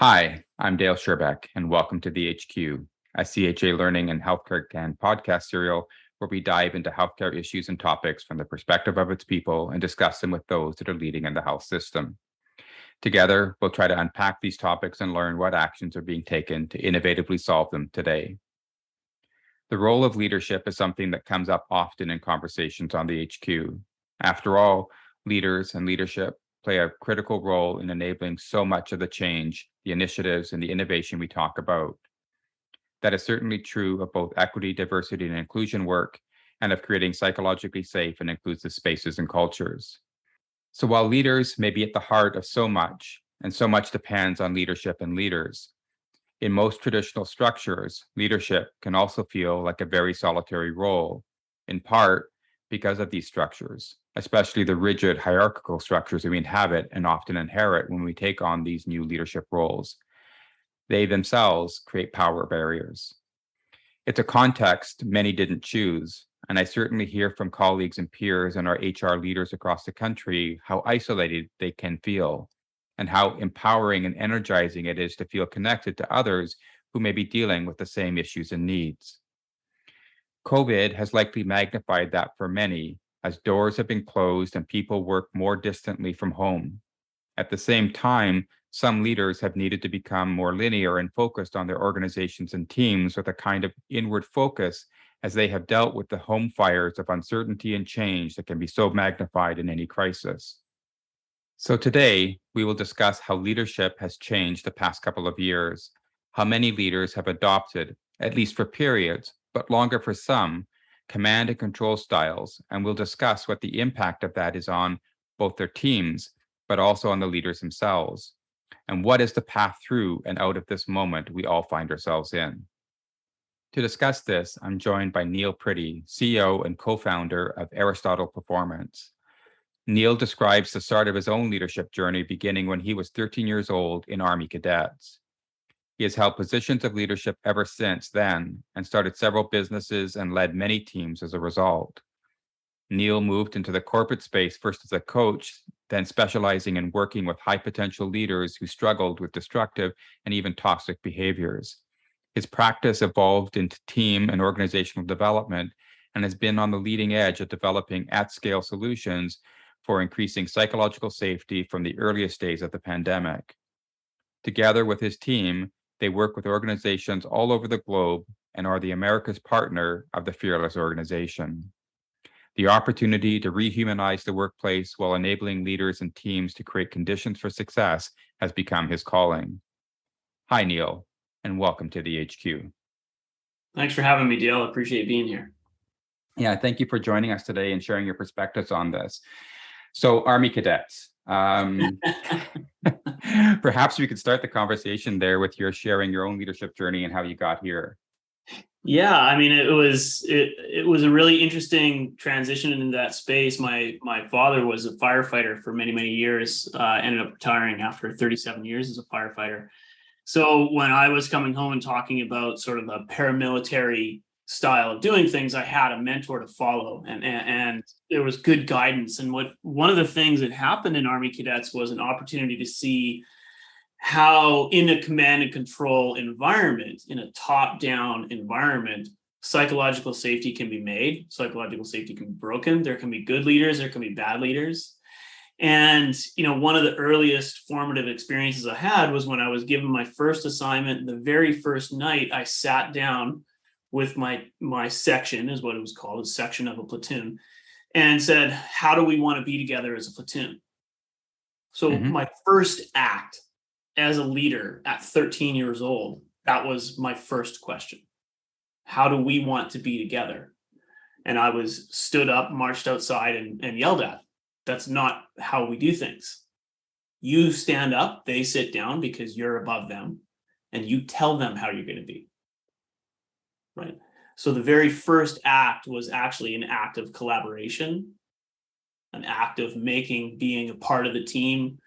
Hi, I'm Dale Sherbeck, and welcome to the HQ, a CHA Learning and Healthcare Can podcast serial where we dive into healthcare issues and topics from the perspective of its people and discuss them with those that are leading in the health system. Together, we'll try to unpack these topics and learn what actions are being taken to innovatively solve them today. The role of leadership is something that comes up often in conversations on the HQ. After all, leaders and leadership play a critical role in enabling so much of the change, the initiatives, and the innovation we talk about. That is certainly true of both equity, diversity, and inclusion work, and of creating psychologically safe and inclusive spaces and cultures. So while leaders may be at the heart of so much, and so much depends on leadership and leaders, in most traditional structures, leadership can also feel like a very solitary role, in part because of these structures, especially the rigid hierarchical structures that we inhabit and often inherit when we take on these new leadership roles. They themselves create power barriers. It's a context many didn't choose, and I certainly hear from colleagues and peers and our HR leaders across the country how isolated they can feel and how empowering and energizing it is to feel connected to others who may be dealing with the same issues and needs. COVID has likely magnified that for many as doors have been closed and people work more distantly from home. At the same time, some leaders have needed to become more linear and focused on their organizations and teams with a kind of inward focus as they have dealt with the home fires of uncertainty and change that can be so magnified in any crisis. So today, we will discuss how leadership has changed the past couple of years, how many leaders have adopted, at least for periods, but longer for some, command and control styles, and we'll discuss what the impact of that is on both their teams, but also on the leaders themselves, and what is the path through and out of this moment we all find ourselves in. To discuss this, I'm joined by Neil Pretty, CEO and co-founder of Aristotle Performance. Neil describes the start of his own leadership journey beginning when he was 13 years old in Army cadets. He has held positions of leadership ever since then and started several businesses and led many teams as a result. Neil moved into the corporate space first as a coach, then specializing in working with high potential leaders who struggled with destructive and even toxic behaviors. His practice evolved into team and organizational development and has been on the leading edge of developing at-scale solutions for increasing psychological safety from the earliest days of the pandemic. Together with his team, they work with organizations all over the globe and are the America's partner of the Fearless organization. The opportunity to rehumanize the workplace while enabling leaders and teams to create conditions for success has become his calling. Hi, Neil, and welcome to the HQ. Thanks for having me, Dale. I appreciate being here. Yeah, thank you for joining us today and sharing your perspectives on this. So, Army cadets. Perhaps we could start the conversation there with your sharing your own leadership journey and how you got here. Yeah, I mean, it was a really interesting transition into that space. My father was a firefighter for many years. Ended up retiring after 37 years as a firefighter. So when I was coming home and talking about sort of the paramilitary style of doing things, I had a mentor to follow, and there was good guidance. And one of the things that happened in Army cadets was an opportunity to see how in a command and control environment, in a top-down environment, psychological safety can be made, psychological safety can be broken. There can be good leaders, there can be bad leaders. And, one of the earliest formative experiences I had was when I was given my first assignment. The very first night, I sat down with my section, is what it was called, a section of a platoon, and said, how do we want to be together as a platoon? So my first act as a leader at 13 years old, that was my first question. How do we want to be together? And I was stood up, marched outside, and yelled at. That's not how we do things. You stand up, they sit down because you're above them, and you tell them how you're going to be. Right? So the very first act was actually an act of collaboration, an act of being a part of the team,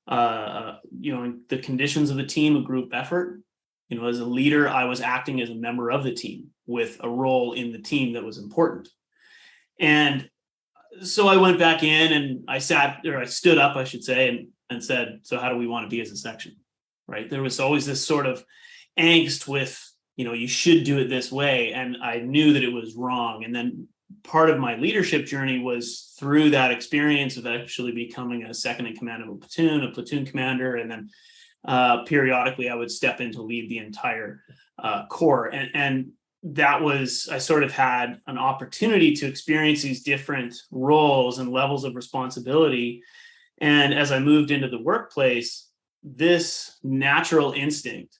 the conditions of the team, a group effort. As a leader, I was acting as a member of the team with a role in the team that was important. And so I went back in and I stood up, I should say, and said, so how do we want to be as a section? right? There was always this sort of angst with, you should do it this way. And I knew that it was wrong. And then part of my leadership journey was through that experience of actually becoming a second in command of a platoon commander. And then periodically I would step in to lead the entire corps. And that was, I sort of had an opportunity to experience these different roles and levels of responsibility. And as I moved into the workplace, this natural instinct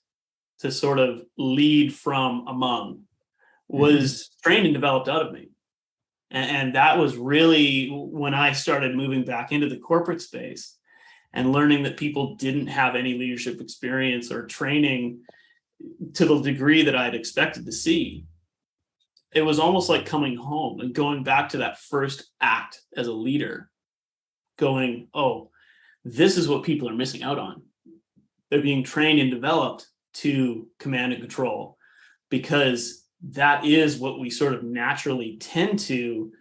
to sort of lead from among was trained and developed out of me. And that was really when I started moving back into the corporate space and learning that people didn't have any leadership experience or training to the degree that I'd expected to see. It was almost like coming home and going back to that first act as a leader, going, oh, this is what people are missing out on. They're being trained and developed to command and control, because that is what we sort of naturally tend to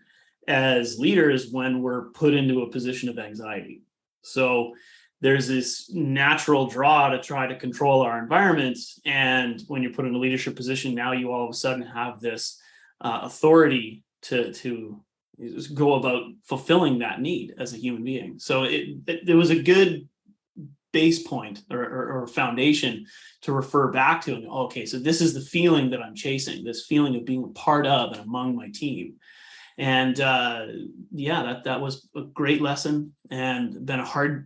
as leaders when we're put into a position of anxiety. So there's this natural draw to try to control our environments. And when you're put in a leadership position, now you all of a sudden have this authority to go about fulfilling that need as a human being. So there was a good base point or foundation to refer back to. And okay, so this is the feeling that I'm chasing, this feeling of being a part of and among my team. And that was a great lesson, and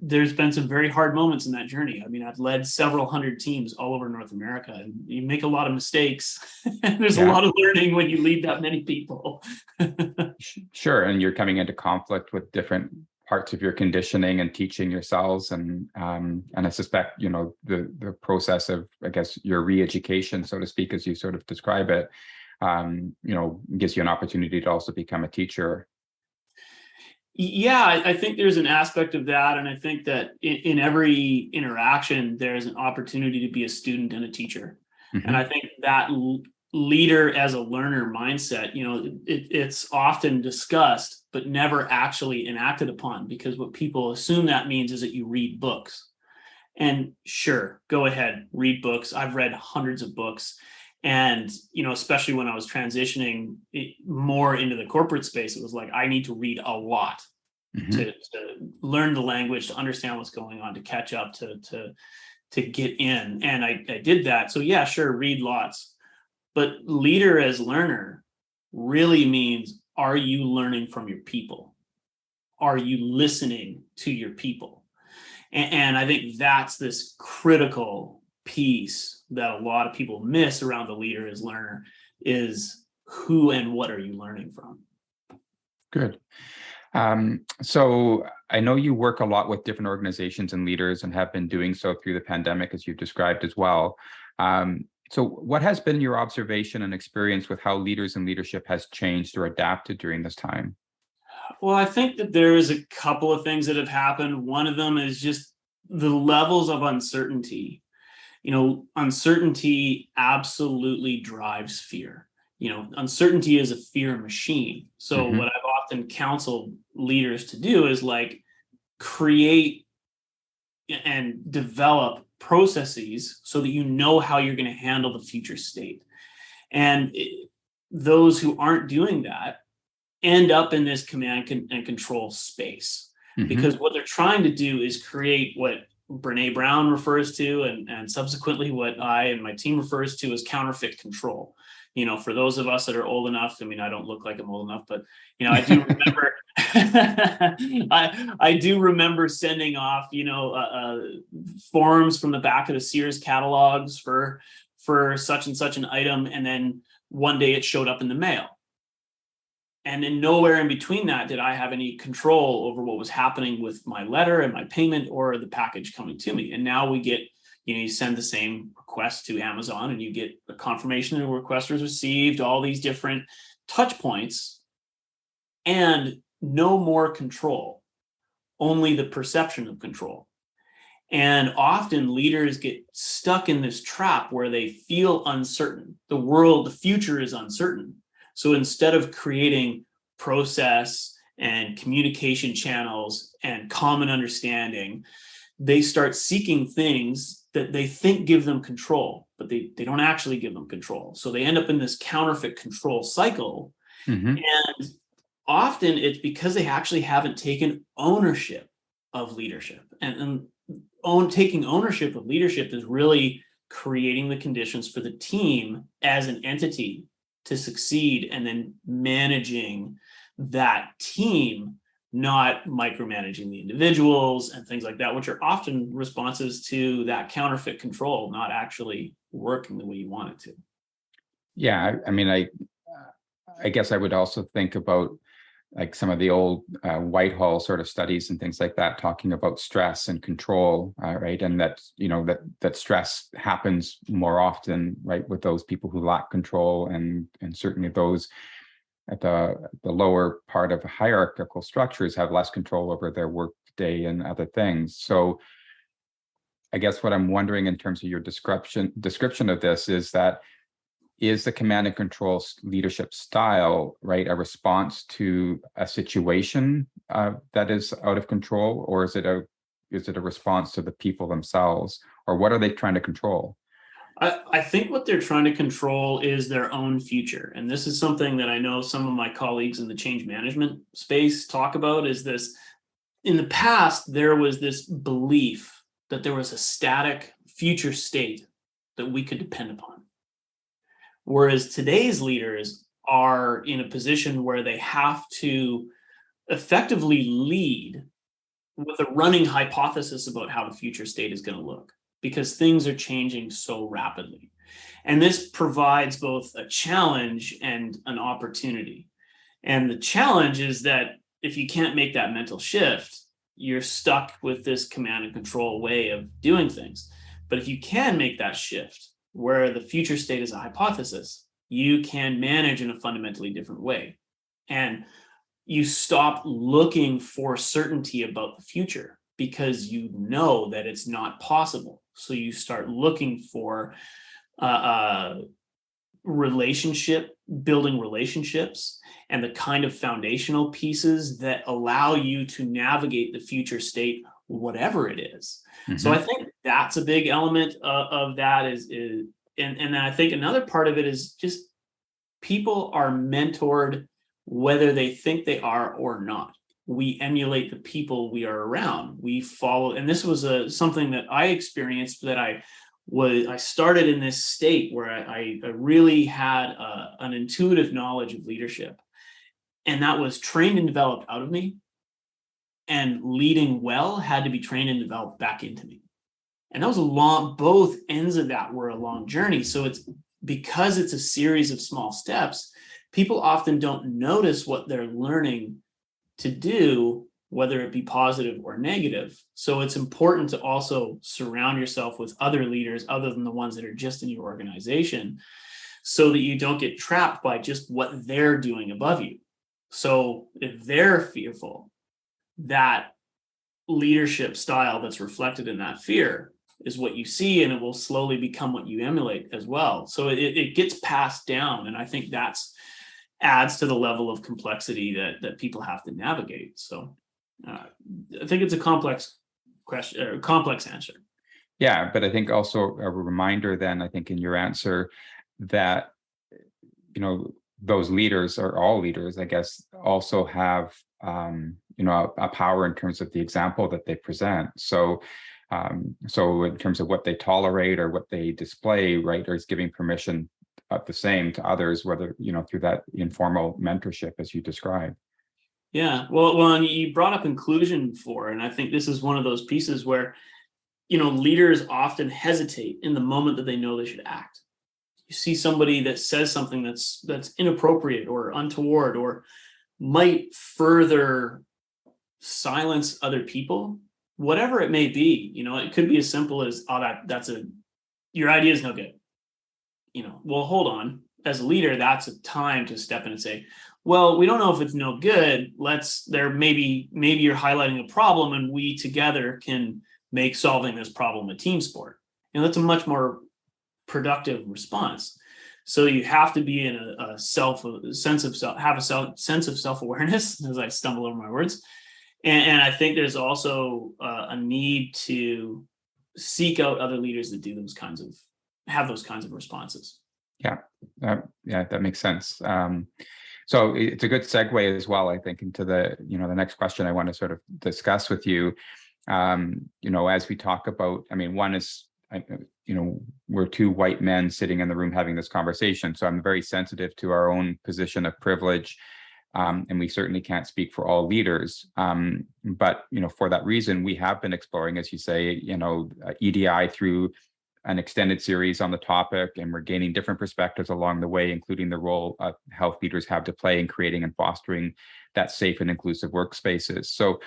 there's been some very hard moments in that journey. I mean, I've led several hundred teams all over North America, and you make a lot of mistakes and there's a lot of learning when you lead that many people. Sure. And you're coming into conflict with different parts of your conditioning and teaching yourselves. And I suspect, the process of, I guess, your re-education, so to speak, as you sort of describe it, gives you an opportunity to also become a teacher. Yeah, I think there's an aspect of that. And I think that in every interaction, there's an opportunity to be a student and a teacher. And I think that leader as a learner mindset, it's often discussed, but never actually enacted upon, because what people assume that means is that you read books. And sure, go ahead, read books. I've read hundreds of books. And, especially when I was transitioning more into the corporate space, it was like, I need to read a lot to learn the language, to understand what's going on, to catch up, to get in. And I did that. So yeah, sure, read lots. But leader as learner really means, are you learning from your people? Are you listening to your people? And I think that's this critical piece that a lot of people miss around the leader as learner, is who and what are you learning from? Good. So I know you work a lot with different organizations and leaders, and have been doing so through the pandemic, as you've described as well. So what has been your observation and experience with how leaders and leadership has changed or adapted during this time? Well, I think that there is a couple of things that have happened. One of them is just the levels of uncertainty. Uncertainty absolutely drives fear. Uncertainty is a fear machine. So what I've often counseled leaders to do is create and develop processes so that you know how you're going to handle the future state. And those who aren't doing that end up in this command and control space, because what they're trying to do is create what Brene Brown refers to, and subsequently what I and my team refers to as counterfeit control. For those of us that are old enough, I mean, I don't look like I'm old enough, but I do remember I do remember sending off forms from the back of the Sears catalogs for such and such an item, and then one day it showed up in the mail. And then nowhere in between that did I have any control over what was happening with my letter and my payment or the package coming to me. And now we get, you send the same request to Amazon and you get a confirmation that a request was received, all these different touch points, and no more control, only the perception of control. And often leaders get stuck in this trap where they feel uncertain. The future is uncertain. So instead of creating process and communication channels and common understanding, they start seeking things that they think give them control, but they don't actually give them control. So they end up in this counterfeit control cycle. Mm-hmm. And often it's because they actually haven't taken ownership of leadership. And taking ownership of leadership is really creating the conditions for the team as an entity to succeed, and then managing that team, not micromanaging the individuals and things like that, which are often responses to that counterfeit control not actually working the way you want it to. Yeah, I mean, I guess I would also think about like some of the old Whitehall sort of studies and things like that, talking about stress and control, right? And that, that stress happens more often, right, with those people who lack control, and certainly those at the lower part of hierarchical structures have less control over their work day and other things. So I guess what I'm wondering in terms of your description of this is that, is the command and control leadership style, right, a response to a situation that is out of control, or is it a response to the people themselves, or what are they trying to control? I think what they're trying to control is their own future. And this is something that I know some of my colleagues in the change management space talk about, is this: in the past, there was this belief that there was a static future state that we could depend upon. Whereas today's leaders are in a position where they have to effectively lead with a running hypothesis about how the future state is going to look, because things are changing so rapidly. And this provides both a challenge and an opportunity. And the challenge is that if you can't make that mental shift, you're stuck with this command and control way of doing things. But if you can make that shift, where the future state is a hypothesis, you can manage in a fundamentally different way. And you stop looking for certainty about the future because you know that it's not possible. So you start looking for building relationships and the kind of foundational pieces that allow you to navigate the future state, whatever it is. Mm-hmm. So I think that's a big element of that and I think another part of it is just people are mentored whether they think they are or not. We emulate the people we are around. We follow, and this was something that I experienced, that I started in this state where I really had an intuitive knowledge of leadership, and that was trained and developed out of me, and leading well had to be trained and developed back into me. And that was both ends of that were a long journey. So it's because it's a series of small steps, people often don't notice what they're learning to do, whether it be positive or negative. So it's important to also surround yourself with other leaders other than the ones that are just in your organization, so that you don't get trapped by just what they're doing above you. So if they're fearful, that leadership style that's reflected in that fear is what you see, and it will slowly become what you emulate as well. So it gets passed down, and I think that's adds to the level of complexity that people have to navigate. So I think it's a complex question, or complex answer. Yeah, but I think also a reminder then, I think in your answer, that those leaders, or all leaders, I guess, also have a power in terms of the example that they present. So in terms of what they tolerate or what they display, right, or is giving permission the same to others, whether through that informal mentorship as you described. Yeah, well, and you brought up inclusion before, and I think this is one of those pieces where leaders often hesitate in the moment that they know they should act. You see somebody that says something that's inappropriate or untoward, or might further silence other people, whatever it may be. It could be as simple as, your idea is no good. Well, hold on. As a leader, that's a time to step in and say, well, we don't know if it's no good. Maybe you're highlighting a problem, and we together can make solving this problem a team sport. That's a much more productive response. So you have to be in a sense of self-awareness, as I stumble over my words. And I think there's also a need to seek out other leaders that have those kinds of responses. Yeah, that makes sense. So it's a good segue as well, I think, into the next question I want to sort of discuss with you. As we talk about, I mean, one is, we're two white men sitting in the room having this conversation, so I'm very sensitive to our own position of privilege, and we certainly can't speak for all leaders. But for that reason, we have been exploring, as you say, EDI through an extended series on the topic, and we're gaining different perspectives along the way, including the role health leaders have to play in creating and fostering that safe and inclusive workspaces. So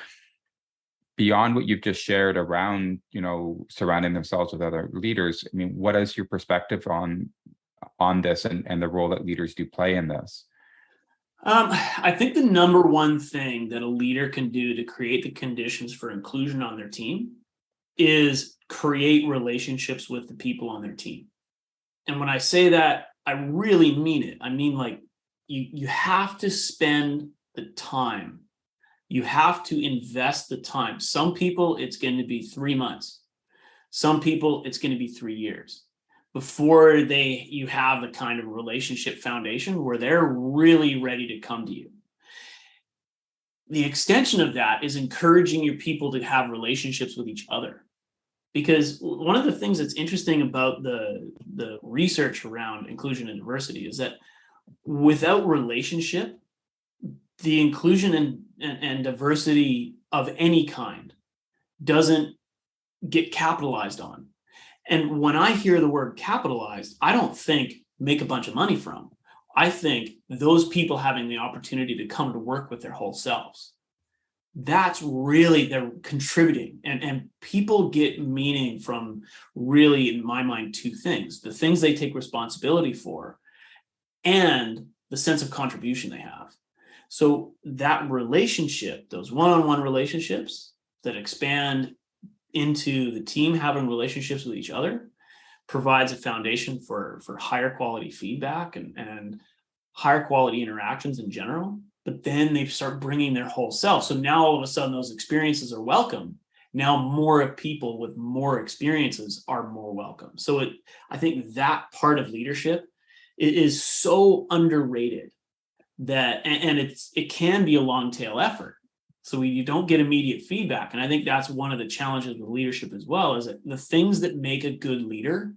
beyond what you've just shared around, surrounding themselves with other leaders, I mean, what is your perspective on this and the role that leaders do play in this? I think the number one thing that a leader can do to create the conditions for inclusion on their team is create relationships with the people on their team. And when I say that, I really mean it. I mean, like, you have to spend the time. You have to invest the time. Some people, it's going to be 3 months. Some people, it's going to be 3 years before you have the kind of relationship foundation where they're really ready to come to you. The extension of that is encouraging your people to have relationships with each other. Because one of the things that's interesting about the research around inclusion and diversity is that without relationship, the inclusion and diversity of any kind doesn't get capitalized on. And when I hear the word capitalized, I don't think make a bunch of money from. I think those people having the opportunity to come to work with their whole selves. That's really, they're contributing, and people get meaning from, really, in my mind, two things: the things they take responsibility for and the sense of contribution they have. So that relationship, those one-on-one relationships that expand into the team having relationships with each other, provides a foundation for higher quality feedback and higher quality interactions in general. But then they start bringing their whole self. So now all of a sudden those experiences are welcome. Now more people with more experiences are more welcome. So I think that part of leadership is so underrated that, and it can be a long tail effort. So you don't get immediate feedback. And I think that's one of the challenges with leadership as well, is that the things that make a good leader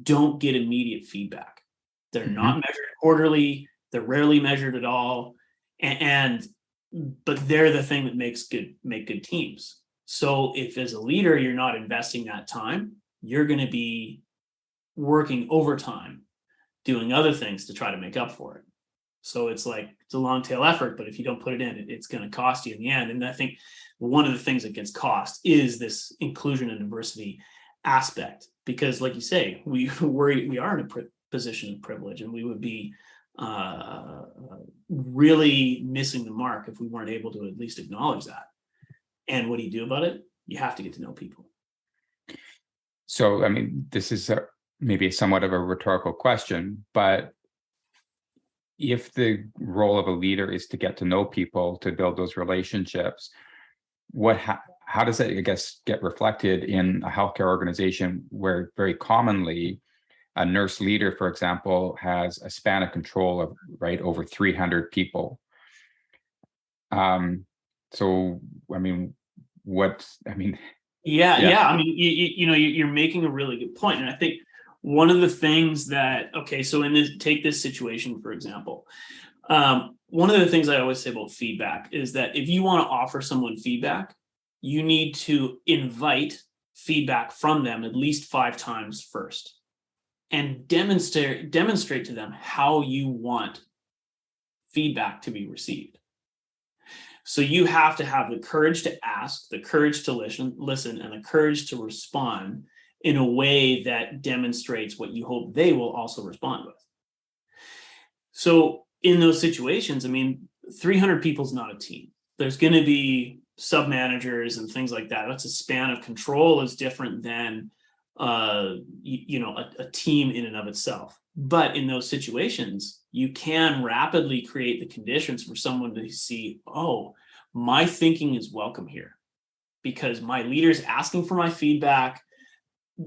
don't get immediate feedback. They're not measured quarterly. They're rarely measured at all. But they're the thing that make good teams. So if as a leader, you're not investing that time, you're going to be working overtime, doing other things to try to make up for it. So it's a long tail effort, but if you don't put it in, it's going to cost you in the end. And I think one of the things that gets cost is this inclusion and diversity aspect, because like you say, we are in a position of privilege, and we would be really missing the mark if we weren't able to at least acknowledge that. And what do you do about it? You have to get to know people. So, I mean, this is maybe somewhat of a rhetorical question, but if the role of a leader is to get to know people, to build those relationships, how does that, I guess, get reflected in a healthcare organization where very commonly a nurse leader, for example, has a span of control of over 300 people? So, I mean, Yeah. I mean, you're making a really good point. And I think one of the things that, so take this situation, for example. One of the things I always say about feedback is that if you want to offer someone feedback, you need to invite feedback from them at least 5 times first, and demonstrate to them how you want feedback to be received. So you have to have the courage to ask, the courage to listen, and the courage to respond in a way that demonstrates what you hope they will also respond with. So in those situations, I mean, 300 people is not a team. There's going to be sub-managers and things like that. That's a span of control is different than a team in and of itself. But in those situations, you can rapidly create the conditions for someone to see, oh, my thinking is welcome here, because my leader's asking for my feedback.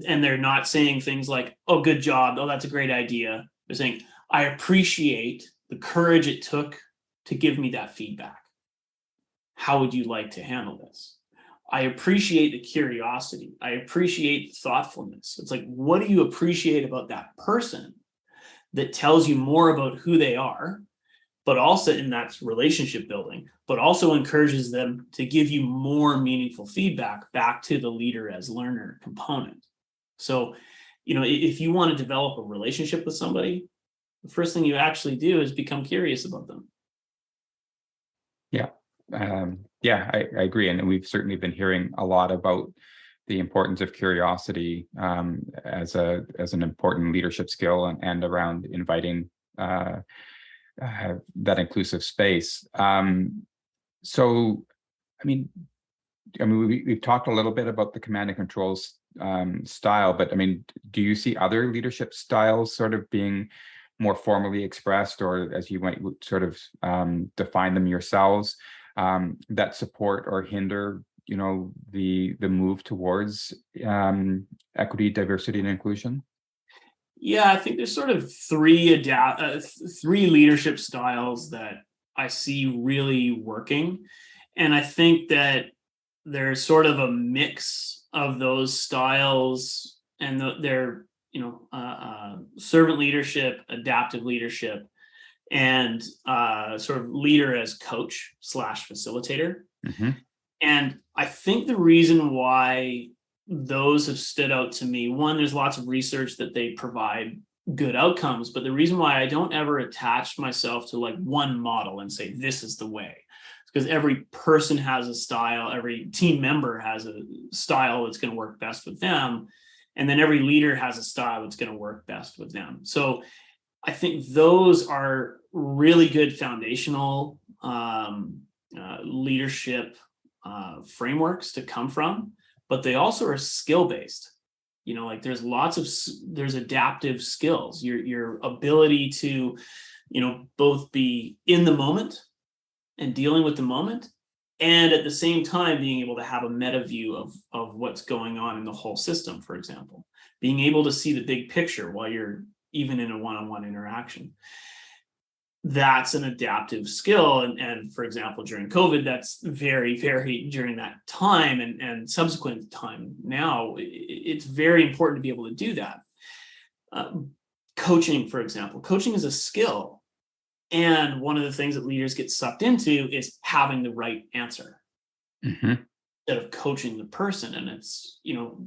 and they're not saying things like, oh, good job, oh, that's a great idea. They're saying, I appreciate the courage it took to give me that feedback. How would you like to handle this? I appreciate the curiosity. I appreciate the thoughtfulness. It's like, what do you appreciate about that person that tells you more about who they are, but also in that relationship building, but also encourages them to give you more meaningful feedback back to the leader as learner component. So, if you want to develop a relationship with somebody, the first thing you actually do is become curious about them. Yeah. I agree. And we've certainly been hearing a lot about the importance of curiosity as an important leadership skill and around inviting that inclusive space. So, we've talked a little bit about the command and controls style, but do you see other leadership styles sort of being more formally expressed, or as you might sort of define them yourselves, that support or hinder, the move towards equity, diversity, and inclusion? Yeah, I think there's sort of three leadership styles that I see really working, and I think that there's sort of a mix of those styles, and they're servant leadership, adaptive leadership, and sort of leader as coach / facilitator. Mm-hmm. And I think the reason why those have stood out to me, one, there's lots of research that they provide good outcomes, but the reason why I don't ever attach myself to like one model and say this is the way, because every person has a style, every team member has a style that's going to work best with them, and then every leader has a style that's going to work best with them. So I think those are really good foundational leadership frameworks to come from, but they also are skill based. Like there's adaptive skills, your ability to, both be in the moment and dealing with the moment, and at the same time being able to have a meta view of what's going on in the whole system. For example, being able to see the big picture while you're even in a one-on-one interaction. That's an adaptive skill. And for example, during COVID, that's very, very during that time and subsequent time now, it's very important to be able to do that. Coaching, for example, coaching is a skill. And one of the things that leaders get sucked into is having the right answer. Mm-hmm. Instead of coaching the person. And it's,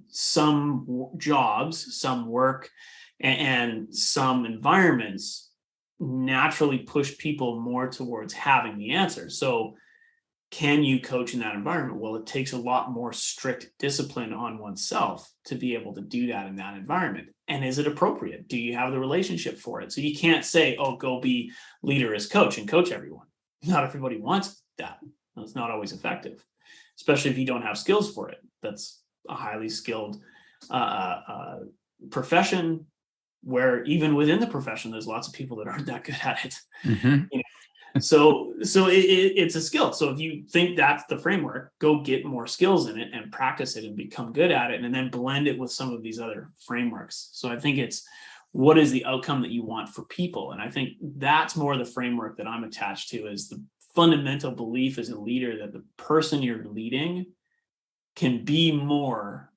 some jobs, some work, and some environments naturally push people more towards having the answer. So can you coach in that environment? Well, it takes a lot more strict discipline on oneself to be able to do that in that environment. And is it appropriate? Do you have the relationship for it? So you can't say, oh, go be leader as coach and coach everyone. Not everybody wants that. It's not always effective, especially if you don't have skills for it. That's a highly skilled profession, where even within the profession, there's lots of people that aren't that good at it. Mm-hmm. So it's a skill. So if you think that's the framework, go get more skills in it and practice it and become good at it, and then blend it with some of these other frameworks. So I think it's, what is the outcome that you want for people? And I think that's more the framework that I'm attached to, is the fundamental belief as a leader that the person you're leading can be more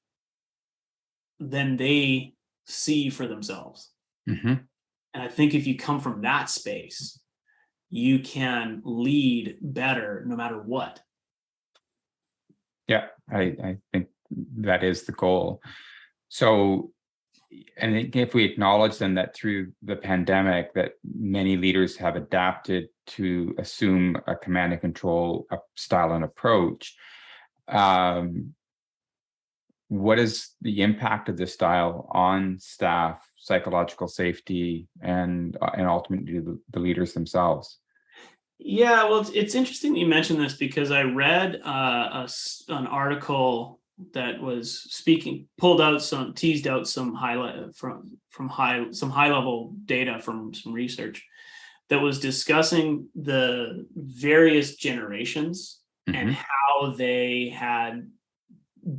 than they see for themselves. Mm-hmm. And I think if you come from that space, you can lead better no matter what. Yeah, I think that is the goal. So, and if we acknowledge then that through the pandemic that many leaders have adapted to assume a command and control style and approach, what is the impact of this style on staff, psychological safety, and ultimately the leaders themselves? Yeah, well, it's interesting that you mentioned this, because I read an article that was teased out some high level data from some research that was discussing the various generations and how they had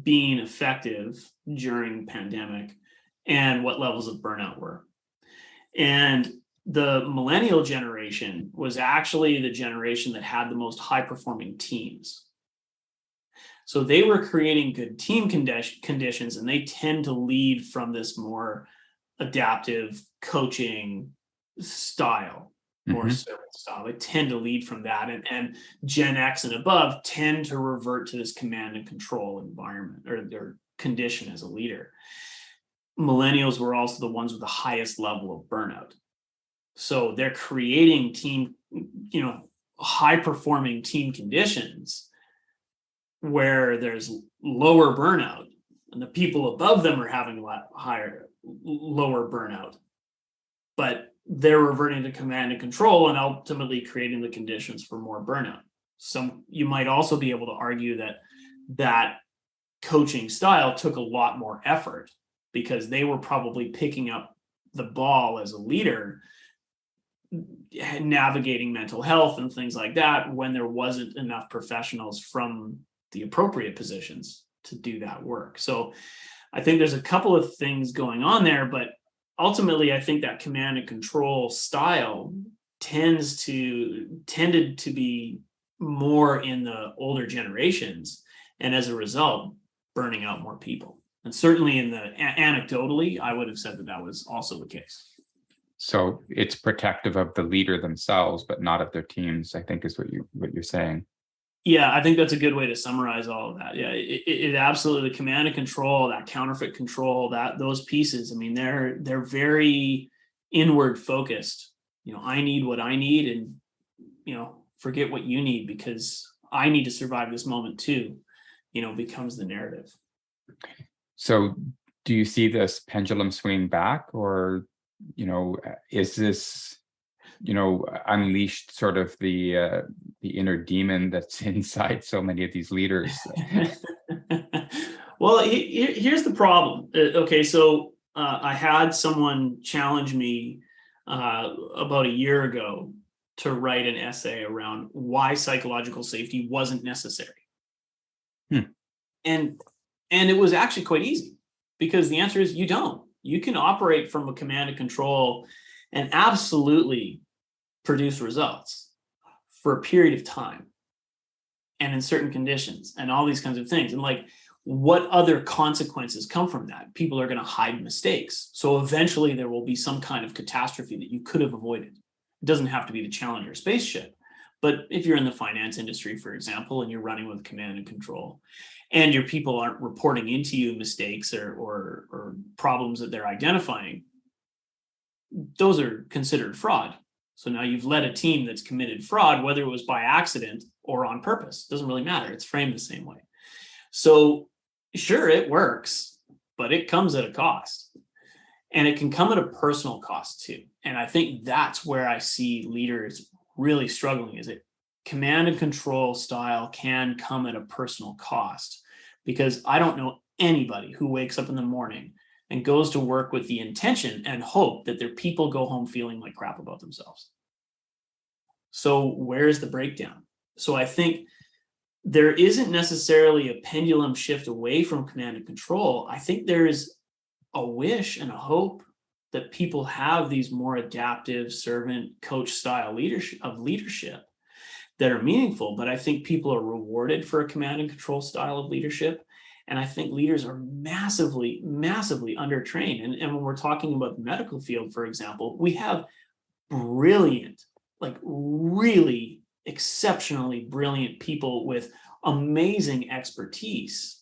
being effective during the pandemic and what levels of burnout were. And the millennial generation was actually the generation that had the most high performing teams. So they were creating good team conditions, and they tend to lead from this more adaptive coaching style, more servant style. They tend to lead from that. And Gen X and above tend to revert to this command and control environment or their condition as a leader. Millennials were also the ones with the highest level of burnout. So they're creating team, high performing team conditions where there's lower burnout, and the people above them are having lower burnout, but they're reverting to command and control and ultimately creating the conditions for more burnout. So you might also be able to argue that coaching style took a lot more effort because they were probably picking up the ball as a leader, navigating mental health and things like that when there wasn't enough professionals from the appropriate positions to do that work. So I think there's a couple of things going on there, but ultimately I think that command and control style tended to be more in the older generations, and as a result burning out more people. And certainly anecdotally I would have said that was also the case. So it's protective of the leader themselves, but not of their teams, I think is what you're saying. Yeah, I think that's a good way to summarize all of that. Yeah, it absolutely, the command and control, that counterfeit control, those pieces. I mean, they're very inward focused. I need what I need, and forget what you need because I need to survive this moment too. Becomes the narrative. So, do you see this pendulum swinging back, or is this unleashed sort of the inner demon that's inside so many of these leaders? Well, here's the problem. Okay, so I had someone challenge me about a year ago to write an essay around why psychological safety wasn't necessary. And it was actually quite easy, because the answer is you don't. You can operate from a command and control and absolutely produce results for a period of time and in certain conditions and all these kinds of things. And what other consequences come from that? People are going to hide mistakes. So eventually there will be some kind of catastrophe that you could have avoided. It doesn't have to be the Challenger spaceship. But if you're in the finance industry, for example, and you're running with command and control, and your people aren't reporting into you mistakes or problems that they're identifying, those are considered fraud. So now you've led a team that's committed fraud, whether it was by accident or on purpose. It doesn't really matter. It's framed the same way. So sure, it works, but it comes at a cost. And it can come at a personal cost too. And I think that's where I see leaders really struggling, is it command and control style can come at a personal cost, because I don't know anybody who wakes up in the morning and goes to work with the intention and hope that their people go home feeling like crap about themselves. So where's the breakdown? So I think there isn't necessarily a pendulum shift away from command and control. I think there is a wish and a hope that people have these more adaptive servant coach style leadership that are meaningful. But I think people are rewarded for a command and control style of leadership. And I think leaders are massively, massively undertrained. And when we're talking about the medical field, for example, we have brilliant, really exceptionally brilliant people with amazing expertise,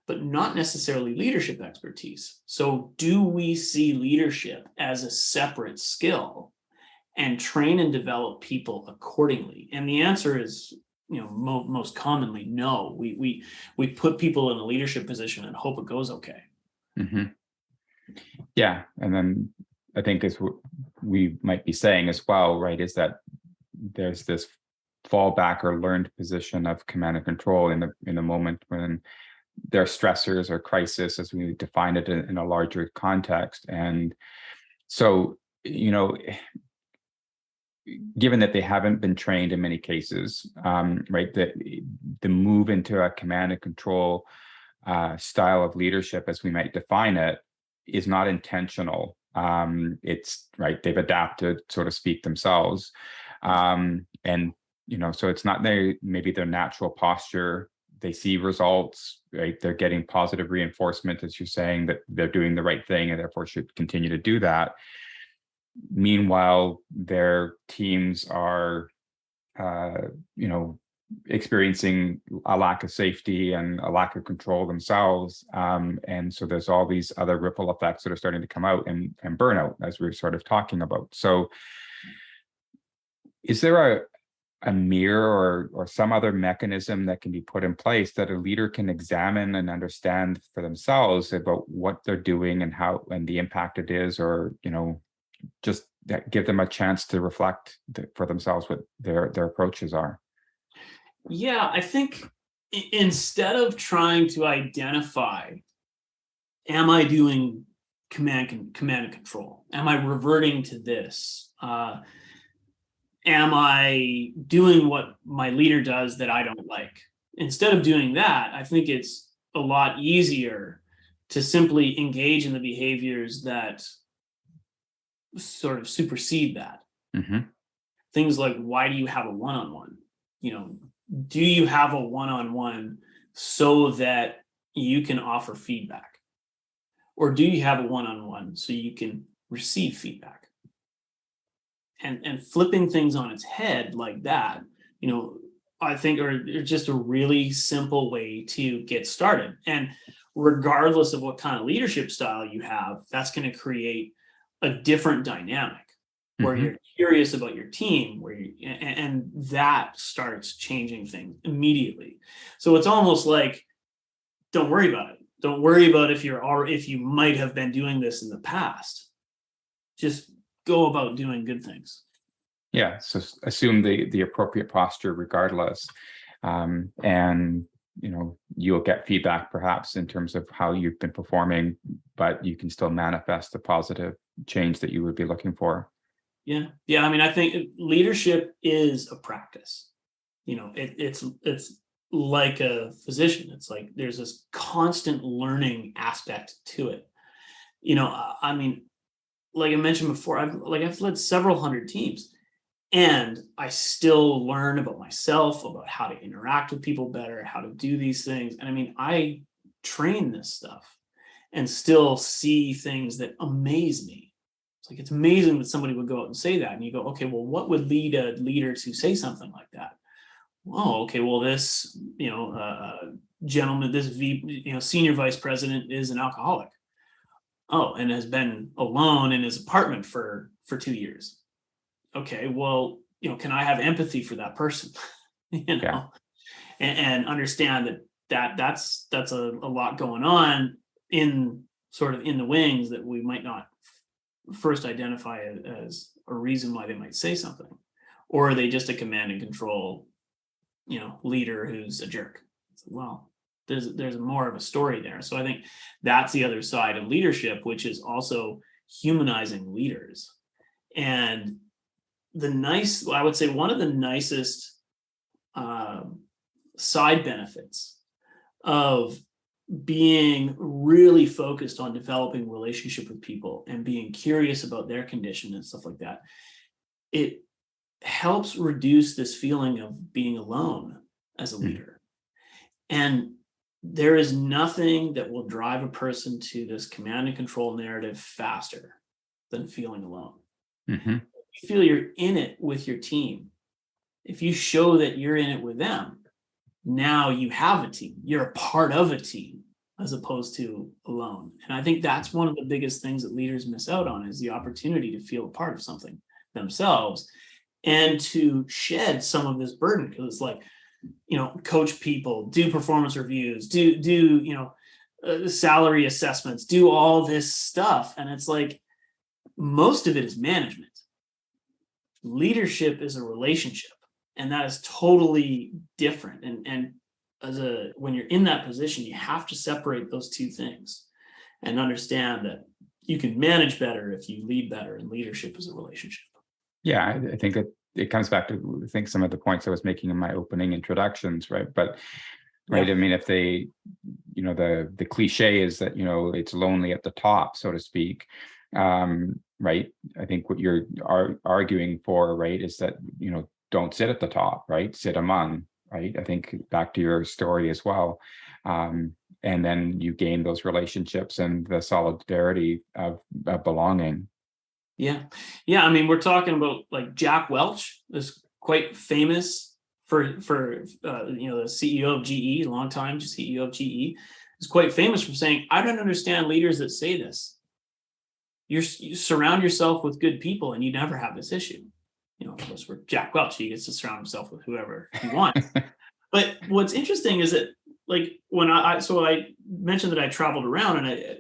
but not necessarily leadership expertise. So do we see leadership as a separate skill and train and develop people accordingly? And the answer is, most commonly, no. We put people in a leadership position and hope it goes okay. Mm-hmm. Yeah. And then I think as we might be saying as well, right, is that there's this fallback or learned position of command and control in the moment when there are stressors or crisis, as we define it in a larger context. And so, given that they haven't been trained in many cases, right, the move into a command and control style of leadership, as we might define it, is not intentional. It's right, they've adapted, so to speak, themselves. And so it's not maybe their natural posture. They see results, right? They're getting positive reinforcement, as you're saying, that they're doing the right thing and therefore should continue to do that. Meanwhile, their teams are, experiencing a lack of safety and a lack of control themselves. And so there's all these other ripple effects that are starting to come out, and burnout, as we we're sort of talking about. So is there a mirror or some other mechanism that can be put in place that a leader can examine and understand for themselves about what they're doing and how and the impact it is, or just that give them a chance to reflect for themselves what their approaches are? Yeah, I think instead of trying to identify, am I doing command and control? Am I reverting to this? Am I doing what my leader does that I don't like? Instead of doing that, I think it's a lot easier to simply engage in the behaviors that sort of supersede that. Mm-hmm. Things like, why do you have a one-on-one? Do you have a one-on-one so that you can offer feedback? Or do you have a one-on-one so you can receive feedback? And flipping things on its head like that, I think are just a really simple way to get started. And regardless of what kind of leadership style you have, that's going to create a different dynamic where Mm-hmm. you're curious about your team, and that starts changing things immediately. So it's almost like, don't worry about it. Don't worry about if you might have been doing this in the past. Just go about doing good things. Yeah. So assume the appropriate posture regardless. And you'll get feedback perhaps in terms of how you've been performing, but you can still manifest the positive change that you would be looking for. Yeah. I mean, I think leadership is a practice. It's like a physician. It's like there's this constant learning aspect to it. I mean, like I mentioned before, I've led several hundred teams, and I still learn about myself, about how to interact with people better, how to do these things. And I mean, I train this stuff and still see things that amaze me. It's like, it's amazing that somebody would go out and say that. And you go, okay, well, what would lead a leader to say something like that? Oh, okay, well, this, gentleman, this senior vice president is an alcoholic. Oh, and has been alone in his apartment for 2 years. Okay, well, can I have empathy for that person? Yeah. and understand that's a lot going on in the wings that we might not first identify as a reason why they might say something. Or are they just a command and control, leader who's a jerk? Well, there's more of a story there. So I think that's the other side of leadership, which is also humanizing leaders. And I would say one of the nicest side benefits of being really focused on developing relationship with people and being curious about their condition and stuff like that, it helps reduce this feeling of being alone as a leader. And there is nothing that will drive a person to this command and control narrative faster than feeling alone. Mm-hmm. You feel you're in it with your team. If you show that you're in it with them, now you have a team. You're a part of a team as opposed to alone. And I think that's one of the biggest things that leaders miss out on, is the opportunity to feel a part of something themselves and to shed some of this burden. Because it's like, coach people, do performance reviews, do salary assessments, do all this stuff. And it's like, most of it is management. Leadership is a relationship, and that is totally different. And when you're in that position, you have to separate those two things and understand that you can manage better if you lead better, and leadership is a relationship. Yeah, I think it comes back to, I think, some of the points I was making in my opening introductions, right? But right? Yeah. I mean, if they, the cliche is that, it's lonely at the top, so to speak. Right. I think what you're arguing for, right, is that, don't sit at the top, right? Sit among, right? I think back to your story as well. And then you gain those relationships and the solidarity of belonging. Yeah. Yeah. I mean, we're talking about like Jack Welch is quite famous for the CEO of GE, longtime CEO of GE, is quite famous for saying, I don't understand leaders that say this. You surround yourself with good people and you never have this issue. Of course, for Jack Welch, he gets to surround himself with whoever he wants. But what's interesting is that, like, when I mentioned that I traveled around and I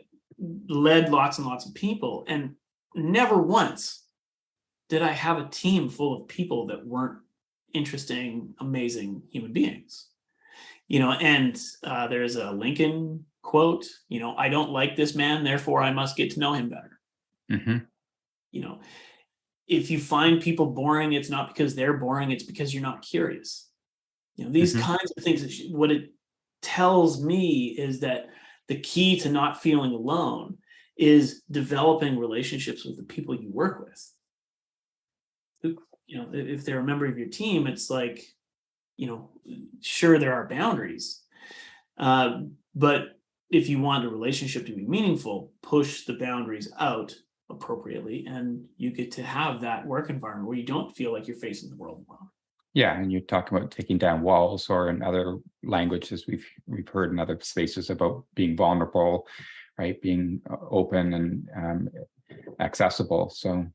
led lots and lots of people, and never once did I have a team full of people that weren't interesting, amazing human beings. And there's a Lincoln quote, I don't like this man, therefore I must get to know him better. Mm-hmm. If you find people boring, it's not because they're boring, it's because you're not curious. These Mm-hmm. kinds of things, what it tells me is that the key to not feeling alone is developing relationships with the people you work with. If they're a member of your team, it's like, sure, there are boundaries. But if you want a relationship to be meaningful, push the boundaries out appropriately, and you get to have that work environment where you don't feel like you're facing the world alone. Yeah, and you're talking about taking down walls, or in other languages we've heard in other spaces about being vulnerable, right? Being open and accessible. So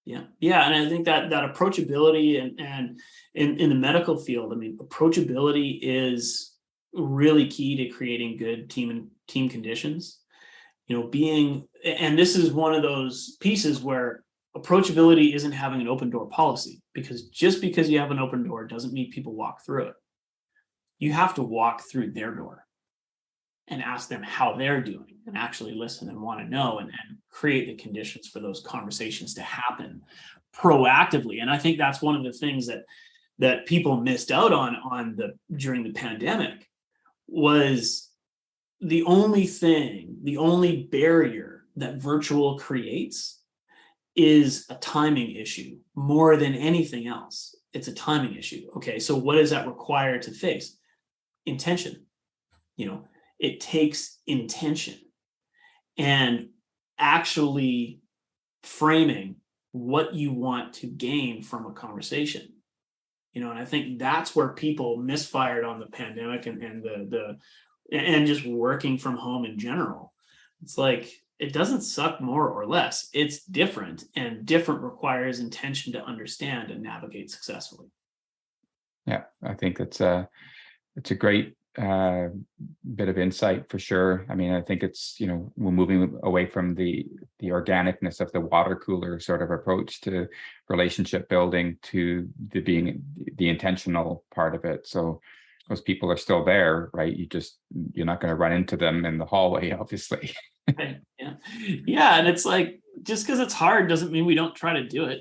yeah, and I think that approachability and in the medical field, I mean, approachability is really key to creating good team conditions. And this is one of those pieces where approachability isn't having an open door policy, because just because you have an open door doesn't mean people walk through it. You have to walk through their door and ask them how they're doing and actually listen and want to know, and create the conditions for those conversations to happen proactively. And I think that's one of the things that people missed out on during the pandemic was the only barrier that virtual creates is a timing issue more than anything else. It's a timing issue. Okay, so what does that require to face? Intention. It takes intention and actually framing what you want to gain from a conversation. And I think that's where people misfired on the pandemic and just working from home in general. It's like, it doesn't suck more or less. It's different, and different requires intention to understand and navigate successfully. yeah, I think it's a great bit of insight for sure. I mean, I think it's, we're moving away from the organicness of the water cooler sort of approach to relationship building, to the intentional part of it. So those people are still there, right? You're not going to run into them in the hallway, obviously. Right. Yeah. And it's like, just because it's hard doesn't mean we don't try to do it.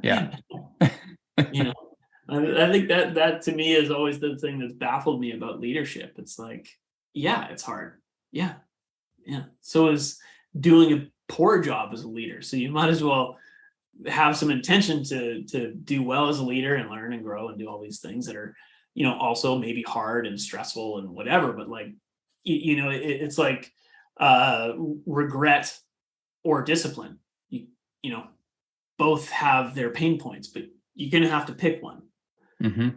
Yeah. I think that to me is always the thing that's baffled me about leadership. It's like, yeah, it's hard. Yeah. So is doing a poor job as a leader. So you might as well have some intention to do well as a leader and learn and grow and do all these things that are, also maybe hard and stressful and whatever. But like, it's like regret or discipline. Both have their pain points, but you're going to have to pick one. Mm-hmm.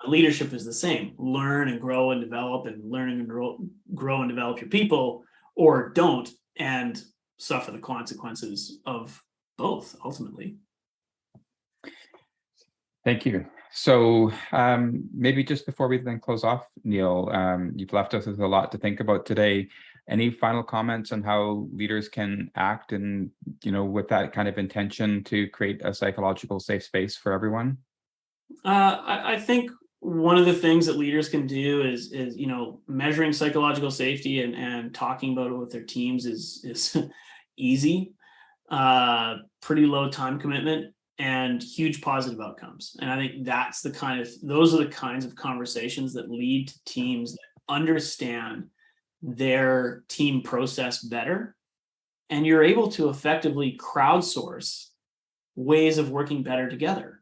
Leadership is the same. Learn and grow and develop, and learn and grow and develop your people, or don't, and suffer the consequences of both ultimately. Thank you. So maybe just before we then close off, Neil, you've left us with a lot to think about today. Any final comments on how leaders can act and, with that kind of intention to create a psychological safe space for everyone? I think one of the things that leaders can do is measuring psychological safety and talking about it with their teams is easy, pretty low time commitment. and huge positive outcomes. And I think those are the kinds of conversations that lead to teams that understand their team process better. And you're able to effectively crowdsource ways of working better together.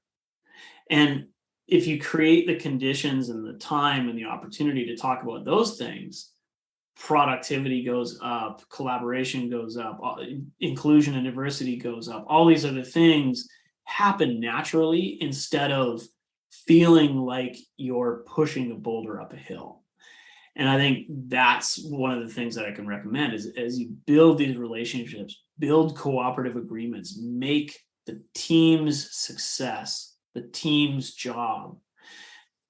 And if you create the conditions and the time and the opportunity to talk about those things, productivity goes up, collaboration goes up, inclusion and diversity goes up. All these other things happen naturally instead of feeling like you're pushing a boulder up a hill. And I think that's one of the things that I can recommend is as you build these relationships, build cooperative agreements, make the team's success the team's job,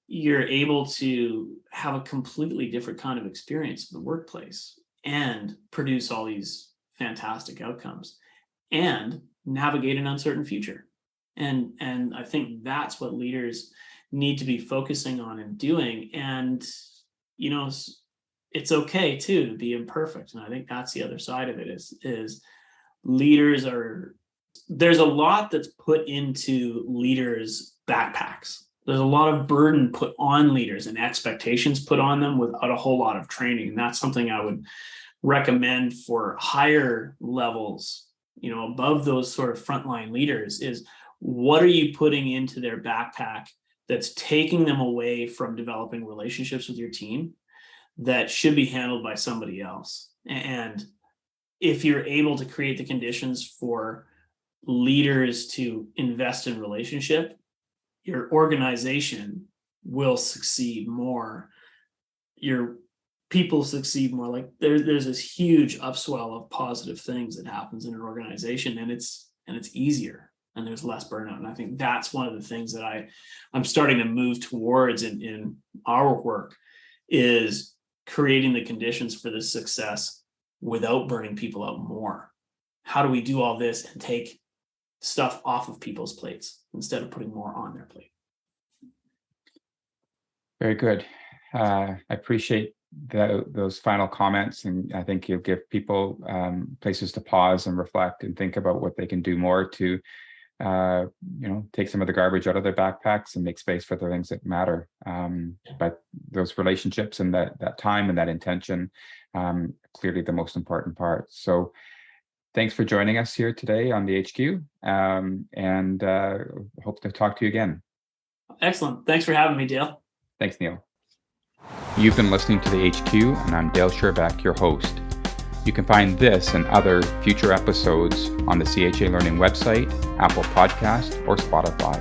you're able to have a completely different kind of experience in the workplace and produce all these fantastic outcomes and navigate an uncertain future. And I think that's what leaders need to be focusing on and doing. And, it's okay too to be imperfect. And I think that's the other side of it is leaders there's a lot that's put into leaders' backpacks. There's a lot of burden put on leaders and expectations put on them without a whole lot of training. And that's something I would recommend for higher levels, above those sort of frontline leaders is what are you putting into their backpack that's taking them away from developing relationships with your team that should be handled by somebody else. And if you're able to create the conditions for leaders to invest in relationship, your organization will succeed more. Your people succeed more. Like there's this huge upswell of positive things that happens in an organization, and it's easier and there's less burnout. And I think that's one of the things that I'm starting to move towards in our work is creating the conditions for this success without burning people out more. How do we do all this and take stuff off of people's plates instead of putting more on their plate? Very good. I appreciate those final comments, and I think you'll give people places to pause and reflect and think about what they can do more to take some of the garbage out of their backpacks and make space for the things that matter. But those relationships and that time and that intention, clearly the most important part. So thanks for joining us here today on the HQ, and hope to talk to you again. Excellent. Thanks for having me, Dale. Thanks, Neil. You've been listening to the HQ, and I'm Dale Sherback, your host. You can find this and other future episodes on the CHA Learning website, Apple Podcast, or Spotify.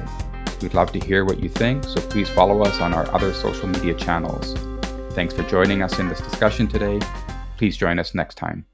We'd love to hear what you think, so please follow us on our other social media channels. Thanks for joining us in this discussion today. Please join us next time.